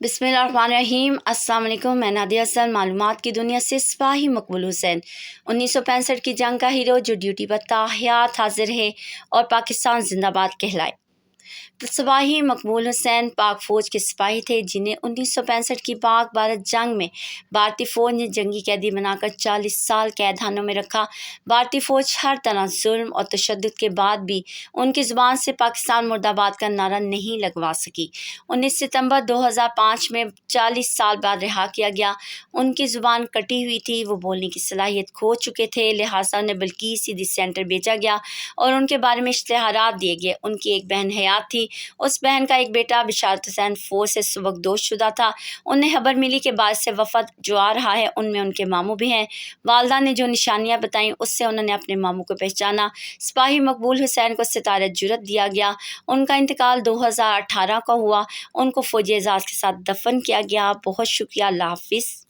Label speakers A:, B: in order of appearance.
A: बिस्मिल्लाहिर्रहमानिर्रहीम। अस्सलाम वालेकुम। मैं नादिया हसन। मालूमात की दुनिया से सिपाही मकबूल हुसैन 1965 की जंग का हीरो जो ड्यूटी पर ताहयात हाजिर है और पाकिस्तान जिंदाबाद कहलाए। सिपाही मकबूल हुसैन पाक फ़ौज के सिपाही थे जिन्हें 1965 की पाक भारत जंग में भारतीय फ़ौज ने जंगी कैदी बनाकर 40 साल कैदखानों में रखा। भारतीय फ़ौज हर तरह जुल्म और तशद्दुद के बाद भी उनकी ज़ुबान से पाकिस्तान मुर्दाबाद का नारा नहीं लगवा सकी। 19 सितंबर 2005 में 40 साल बाद रिहा किया गया। उनकी ज़ुबान कटी हुई थी, वो बोलने की सलाहियत खो चुके थे, लिहाजा उन्हें बल्कीस सीधी सेंटर भेजा गया और उनके बारे में इश्तिहारात दिए गए। उनकी एक बहन हयात थी, उस बहन का एक बेटा बिशारत हुसैन फ़ौज से सुबकदोश शुदा था। उन्हें खबर मिली कि बाहर से वफद जो आ रहा है उनमें उनके मामू भी हैं। वालदा ने जो निशानियां बताईं उससे उन्होंने अपने मामू को पहचाना। सिपाही मकबूल हुसैन को सितारे जुरत दिया गया। उनका इंतकाल 2018 का हुआ। उनको फ़ौजी एजाज़ के साथ दफन किया गया। बहुत शुक्रिया। अल्लाह हाफ़िज़।